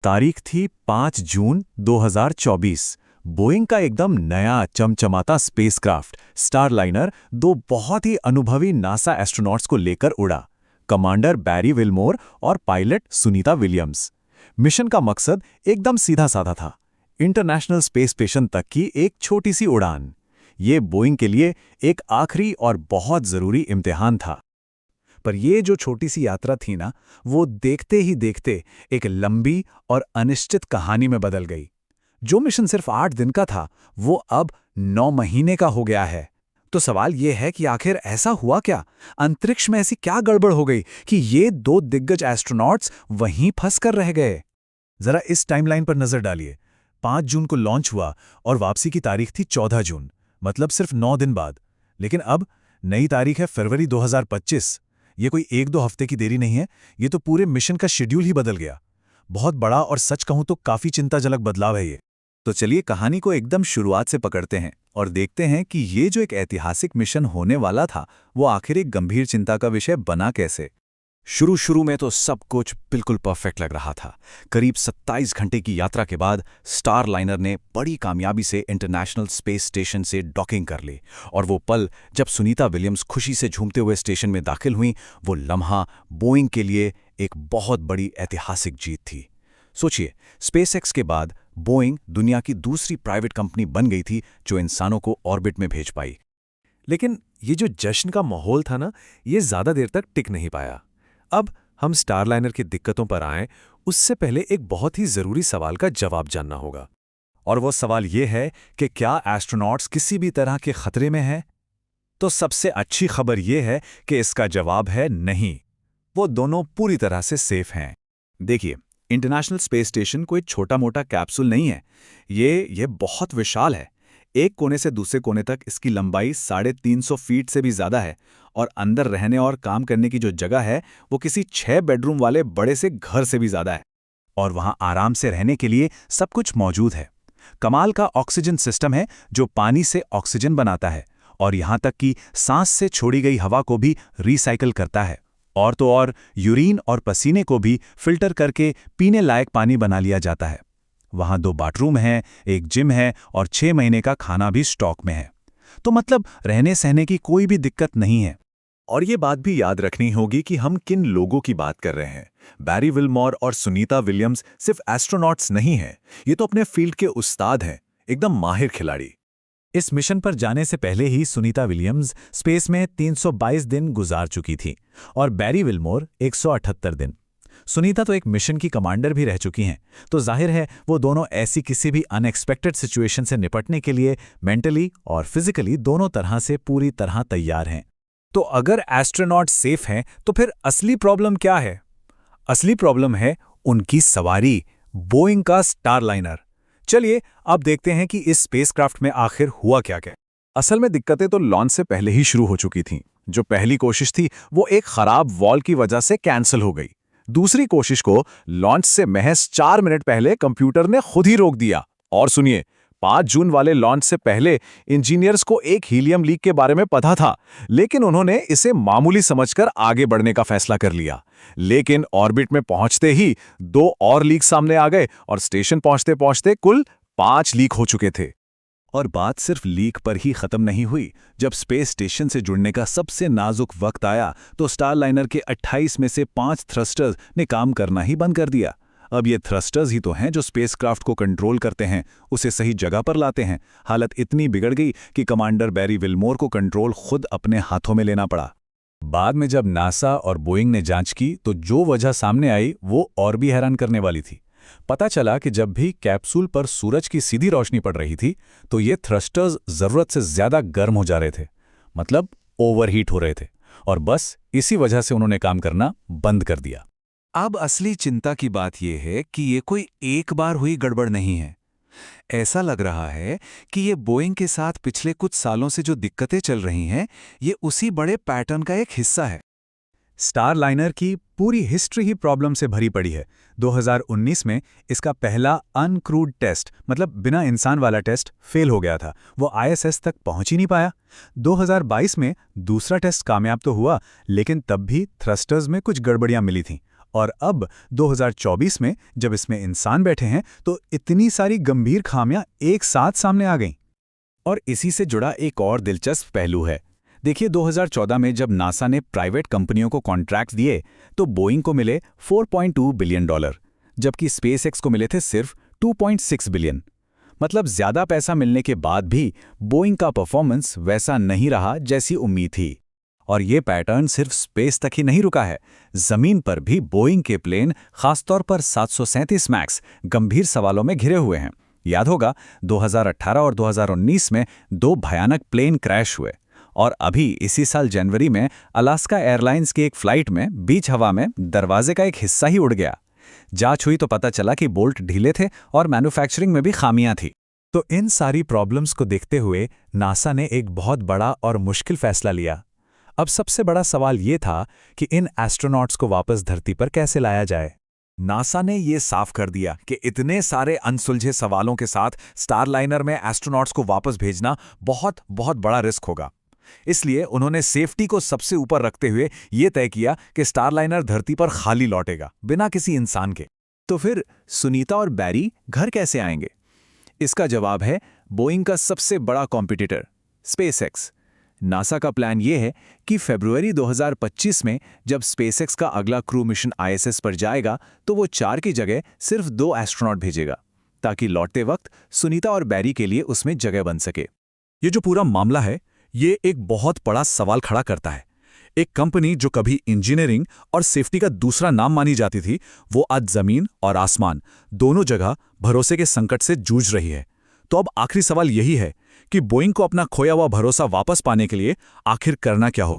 तारीख थी 5 जून 2024। बोइंग का एकदम नया चमचमाता स्पेसक्राफ्ट स्टारलाइनर दो बहुत ही अनुभवी नासा एस्ट्रोनॉट्स को लेकर उड़ा। कमांडर बैरी विल्मोर और पायलट सुनीता विलियम्स। मिशन का मकसद एकदम सीधा साधा था, इंटरनेशनल स्पेस स्टेशन तक की एक छोटी सी उड़ान। ये बोइंग के लिए एक आखिरी और बहुत ज़रूरी इम्तिहान था। पर ये जो छोटी सी यात्रा थी ना, वो देखते ही देखते एक लंबी और अनिश्चित कहानी में बदल गई। जो मिशन सिर्फ 8 दिन का था, वो अब 9 महीने का हो गया है। तो सवाल ये है कि आखिर ऐसा हुआ क्या? अंतरिक्ष में ऐसी क्या गड़बड़ हो गई कि ये दो दिग्गज एस्ट्रोनॉट्स वहीं फंस कर रह गए? जरा इस टाइमलाइन पर नजर डालिए। 5 जून को लॉन्च हुआ और वापसी की तारीख थी 14 जून, मतलब सिर्फ 9 दिन बाद। लेकिन अब नई तारीख है फरवरी 2025। ये कोई 1-2 हफ्ते की देरी नहीं है, ये तो पूरे मिशन का शेड्यूल ही बदल गया। बहुत बड़ा और सच कहूं तो काफी चिंताजनक बदलाव है ये। तो चलिए कहानी को एकदम शुरुआत से पकड़ते हैं और देखते हैं कि ये जो एक ऐतिहासिक मिशन होने वाला था, वो आखिर एक गंभीर चिंता का विषय बना कैसे। शुरू में तो सब कुछ बिल्कुल परफेक्ट लग रहा था। करीब 27 घंटे की यात्रा के बाद स्टार लाइनर ने बड़ी कामयाबी से इंटरनेशनल स्पेस स्टेशन से डॉकिंग कर ली। और वो पल जब सुनीता विलियम्स खुशी से झूमते हुए स्टेशन में दाखिल हुई, वो लम्हा बोइंग के लिए एक बहुत बड़ी ऐतिहासिक जीत थी। सोचिए, स्पेसएक्स के बाद बोइंग दुनिया की दूसरी प्राइवेट कंपनी बन गई थी जो इंसानों को ऑर्बिट में भेज पाई। लेकिन ये जो जश्न का माहौल था ना, ये ज्यादा देर तक टिक नहीं पाया। अब हम स्टारलाइनर की दिक्कतों पर आएं, उससे पहले एक बहुत ही जरूरी सवाल का जवाब जानना होगा। और वो सवाल ये है कि क्या एस्ट्रोनॉट्स किसी भी तरह के खतरे में हैं? तो सबसे अच्छी खबर ये है कि इसका जवाब है नहीं। वो दोनों पूरी तरह से सेफ हैं। देखिए, इंटरनेशनल स्पेस स्टेशन कोई छोटा मोटा कैप्सूल नहीं है। ये बहुत विशाल है। एक कोने से दूसरे कोने तक इसकी लंबाई 350 फीट से भी ज्यादा है। और अंदर रहने और काम करने की जो जगह है, वो किसी 6 बेडरूम वाले बड़े से घर से भी ज्यादा है। और वहां आराम से रहने के लिए सब कुछ मौजूद है। कमाल का ऑक्सीजन सिस्टम है जो पानी से ऑक्सीजन बनाता है और यहां तक कि सांस से छोड़ी गई हवा को भी रिसाइकल करता है। और तो और यूरिन और पसीने को भी फिल्टर करके पीने लायक पानी बना लिया जाता है। वहां 2 बाथरूम हैं, एक जिम है और 6 महीने का खाना भी स्टॉक में है। तो मतलब रहने सहने की कोई भी दिक्कत नहीं है। और ये बात भी याद रखनी होगी कि हम किन लोगों की बात कर रहे हैं। बैरी विल्मोर और सुनीता विलियम्स सिर्फ एस्ट्रोनॉट्स नहीं हैं, ये तो अपने फील्ड के उस्ताद हैं, एकदम माहिर खिलाड़ी। इस मिशन पर जाने से पहले ही सुनीता विलियम्स स्पेस में 322 दिन गुजार चुकी थी और बैरी विल्मोर 178 दिन। सुनीता तो एक मिशन की कमांडर भी रह चुकी हैं, तो जाहिर है वो दोनों ऐसी किसी भी अनएक्सपेक्टेड सिचुएशन से निपटने के लिए मेंटली और फिजिकली दोनों तरह से पूरी तरह तैयार हैं। तो अगर एस्ट्रोनॉट सेफ हैं, तो फिर असली प्रॉब्लम क्या है? असली प्रॉब्लम है उनकी सवारी, बोइंग का स्टारलाइनर। चलिए अब देखते हैं कि इस स्पेसक्राफ्ट में आखिर हुआ क्या क्या। असल में दिक्कतें तो लॉन्च से पहले ही शुरू हो चुकी थीं। जो पहली कोशिश थी, वो एक खराब वॉल की वजह से कैंसिल हो गई। दूसरी कोशिश को लॉन्च से महज 4 मिनट पहले कंप्यूटर ने खुद ही रोक दिया। और सुनिए, 5 जून वाले लॉन्च से पहले इंजीनियर्स को एक हीलियम लीक के बारे में पता था, लेकिन उन्होंने इसे मामूली समझकर आगे बढ़ने का फैसला कर लिया। लेकिन ऑर्बिट में पहुंचते ही 2 और लीक सामने आ गए और स्टेशन पहुंचते पहुंचते कुल 5 लीक हो चुके थे। और बात सिर्फ लीक पर ही खत्म नहीं हुई। जब स्पेस स्टेशन से जुड़ने का सबसे नाजुक वक्त आया, तो स्टारलाइनर के 28 में से 5 थ्रस्टर्स ने काम करना ही बंद कर दिया। अब ये थ्रस्टर्स ही तो हैं जो स्पेसक्राफ्ट को कंट्रोल करते हैं, उसे सही जगह पर लाते हैं। हालत इतनी बिगड़ गई कि कमांडर बैरी विल्मोर को कंट्रोल खुद अपने हाथों में लेना पड़ा। बाद में जब नासा और बोइंग ने जांच की, तो जो वजह सामने आई वो और भी हैरान करने वाली थी। पता चला कि जब भी कैप्सूल पर सूरज की सीधी रोशनी पड़ रही थी, तो ये थ्रस्टर्स जरूरत से ज्यादा गर्म हो जा रहे थे, मतलब ओवरहीट हो रहे थे। और बस इसी वजह से उन्होंने काम करना बंद कर दिया। अब असली चिंता की बात यह है कि ये कोई एक बार हुई गड़बड़ नहीं है। ऐसा लग रहा है कि ये बोइंग के साथ पिछले कुछ सालों से जो दिक्कतें चल रही हैं, ये उसी बड़े पैटर्न का एक हिस्सा है। स्टारलाइनर की पूरी हिस्ट्री ही प्रॉब्लम से भरी पड़ी है। 2019 में इसका पहला अनक्रूड टेस्ट, मतलब बिना इंसान वाला टेस्ट, फेल हो गया था। वो आईएसएस तक पहुंच ही नहीं पाया। 2022 में दूसरा टेस्ट कामयाब तो हुआ, लेकिन तब भी थ्रस्टर्स में कुछ गड़बड़ियां मिली थीं और अब 2024 में जब इसमें इंसान बैठे हैं तो इतनी सारी गंभीर खामियां एक साथ सामने आ गईं। और इसी से जुड़ा एक और दिलचस्प पहलू है। देखिए 2014 में जब नासा ने प्राइवेट कंपनियों को कॉन्ट्रैक्ट दिए तो बोइंग को मिले $4.2 बिलियन, जबकि स्पेसएक्स को मिले थे सिर्फ 2.6 बिलियन। मतलब ज्यादा पैसा मिलने के बाद भी बोइंग का परफॉर्मेंस वैसा नहीं रहा जैसी उम्मीद थी। और ये पैटर्न सिर्फ स्पेस तक ही नहीं रुका है, जमीन पर भी बोइंग के प्लेन, खासतौर पर 737 मैक्स, गंभीर सवालों में घिरे हुए हैं। याद होगा 2018 और 2019 में 2 भयानक प्लेन क्रैश हुए, और अभी इसी साल जनवरी में अलास्का एयरलाइंस की एक फ्लाइट में बीच हवा में दरवाजे का एक हिस्सा ही उड़ गया। जांच हुई तो पता चला कि बोल्ट ढीले थे और मैन्युफैक्चरिंग में भी खामियां थी। तो इन सारी प्रॉब्लम्स को देखते हुए नासा ने एक बहुत बड़ा और मुश्किल फैसला लिया। अब सबसे बड़ा सवाल ये था कि इन एस्ट्रोनॉट्स को वापस धरती पर कैसे लाया जाए। नासा ने ये साफ कर दिया कि इतने सारे अनसुलझे सवालों के साथ स्टारलाइनर में एस्ट्रोनॉट्स को वापस भेजना बहुत बहुत बड़ा रिस्क होगा। इसलिए उन्होंने सेफ्टी को सबसे ऊपर रखते हुए ये तय किया कि स्टारलाइनर धरती पर खाली लौटेगा, बिना किसी इंसान के। तो फिर सुनीता और बैरी घर कैसे आएंगे? इसका जवाब है बोइंग का सबसे बड़ा कॉम्पिटिटर स्पेसएक्स। नासा का प्लान यह है कि फरवरी 2025 में जब स्पेसएक्स का अगला क्रू मिशन आईएसएस पर जाएगा तो वो 4 की जगह सिर्फ 2 एस्ट्रोनॉट भेजेगा, ताकि लौटते वक्त सुनीता और बैरी के लिए उसमें जगह बन सके। ये जो पूरा मामला है ये एक बहुत बड़ा सवाल खड़ा करता है। एक कंपनी जो कभी इंजीनियरिंग और सेफ्टी का दूसरा नाम मानी जाती थी, वो आज जमीन और आसमान दोनों जगह भरोसे के संकट से जूझ रही है। तो अब आखिरी सवाल यही है कि बोइंग को अपना खोया हुआ भरोसा वापस पाने के लिए आखिर करना क्या हो।